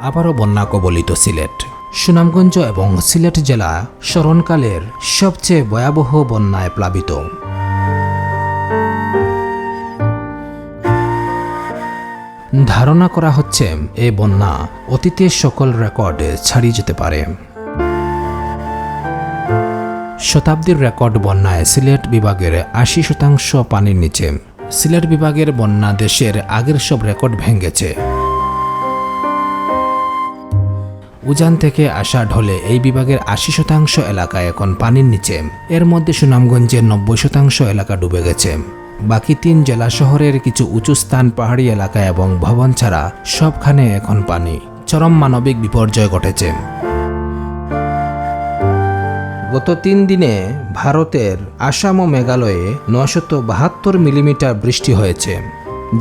আবারও বন্যা কবলিত সিলেট। সুনামগঞ্জ এবং সিলেট জেলা স্মরণকালের সবচেয়ে ভয়াবহ বন্যায় প্লাবিত। ধারণা করা হচ্ছে এই বন্যা অতীতের সকল রেকর্ড ছাড়িয়ে যেতে পারে। শতাব্দীর রেকর্ড বন্যায় সিলেট বিভাগের ৮০% পানির নিচে। সিলেট বিভাগের বন্যা দেশের আগের সব রেকর্ড ভেঙেছে। উজান থেকে আসা ঢলে এই বিভাগের ৮০% এলাকা এখন পানির নিচে। এর মধ্যে সুনামগঞ্জের ৯০% এলাকা ডুবে গেছে। বাকি ৩ জেলা শহরের কিছু উঁচু স্থান, পাহাড়ি এলাকা এবং ভবন ছাড়া সবখানে এখন পানি। চরম মানবিক বিপর্যয় ঘটেছে। গত ৩ দিনে ভারতের আসাম ও মেঘালয়ে ৯৭২ মিলিমিটার বৃষ্টি হয়েছে,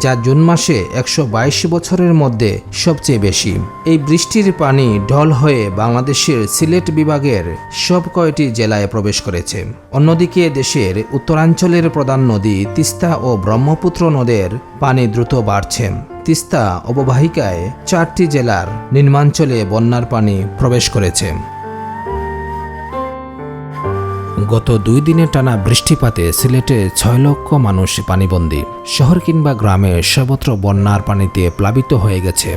যা জুন মাসে ১২২ বছরের মধ্যে সবচেয়ে বেশি। এই বৃষ্টির পানি ঢল হয়ে বাংলাদেশের সিলেট বিভাগের সব কয়টি জেলায় প্রবেশ করেছে। অন্যদিকে দেশের উত্তরাঞ্চলের প্রধান নদী তিস্তা ও ব্রহ্মপুত্র নদের পানি দ্রুত বাড়ছে। তিস্তা অববাহিকায় ৪টি জেলার নিম্নাঞ্চলে বন্যার পানি প্রবেশ করেছে। গত ২ দিনে টানা বৃষ্টিপাতে সিলেটে ৬ লক্ষ মানুষ পানিবন্দী। শহর কিংবা গ্রামে সর্বত্র বন্যার পানিতে প্লাবিত হয়ে গেছে।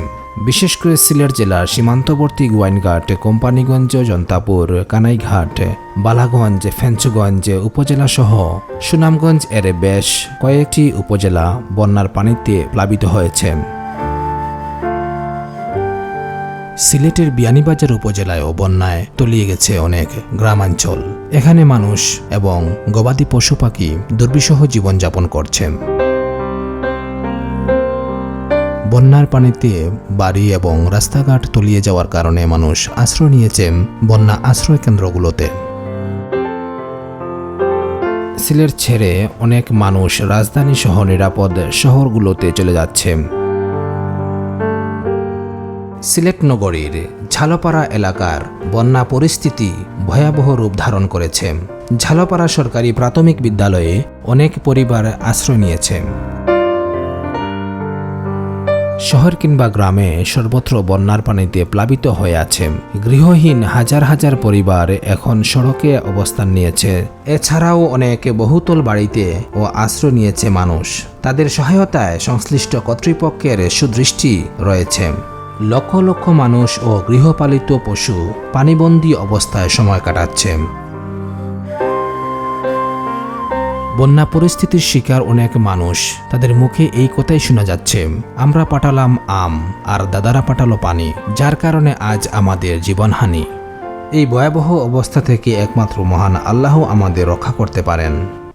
বিশেষ করে সিলেট জেলার সীমান্তবর্তী গোয়াইনঘাট, কোম্পানিগঞ্জ, জন্তাপুর, কানাইঘাট, বালাগঞ্জ, ফেঞ্চুগঞ্জ উপজেলা সহ সুনামগঞ্জ এর বেশ কয়েকটি উপজেলা বন্যার পানিতে প্লাবিত হয়েছে। সিলেটের বিয়ানীবাজার উপজেলায়ও বন্যায় তলিয়ে গেছে অনেক গ্রামাঞ্চল। এখানে মানুষ এবং গবাদি পশু পাখি দুর্বিষহ জীবনযাপন করছে। বন্যার পানিতে বাড়ি এবং রাস্তাঘাট তলিয়ে যাওয়ার কারণে মানুষ আশ্রয় নিয়েছে বন্যা আশ্রয় কেন্দ্রগুলোতে। সিলেট ছেড়ে অনেক মানুষ রাজধানী সহ নিরাপদ শহরগুলোতে চলে যাচ্ছে। সিলেট নগরীর ঝালপাড়া এলাকার বন্যা পরিস্থিতি ভয়াবহ রূপ ধারণ করেছে। ঝালপাড়া সরকারি প্রাথমিক বিদ্যালয়ে অনেক পরিবার আশ্রয় নিয়েছে। শহর কিংবা গ্রামে সর্বত্র বন্যার পানিতে প্লাবিত হয়ে আছে। গৃহহীন হাজার হাজার পরিবার এখন সড়কে অবস্থান নিয়েছে। এছাড়াও অনেক বহুতল বাড়িতে ও আশ্রয় নিয়েছে মানুষ। তাদের সহায়তায় সংশ্লিষ্ট কর্তৃপক্ষের সুদৃষ্টি রয়েছে। লক্ষ লক্ষ মানুষ ও গৃহপালিত পশু পানিবন্দী অবস্থায় সময় কাটাচ্ছে। বন্যা পরিস্থিতির শিকার অনেক মানুষ, তাদের মুখে এই কথাই শোনা যাচ্ছে, আমরা পাঠালাম আম আর দাদারা পাঠালো পানি, যার কারণে আজ আমাদের জীবনহানি। এই ভয়াবহ অবস্থা থেকে একমাত্র মহান আল্লাহ আমাদের রক্ষা করতে পারেন।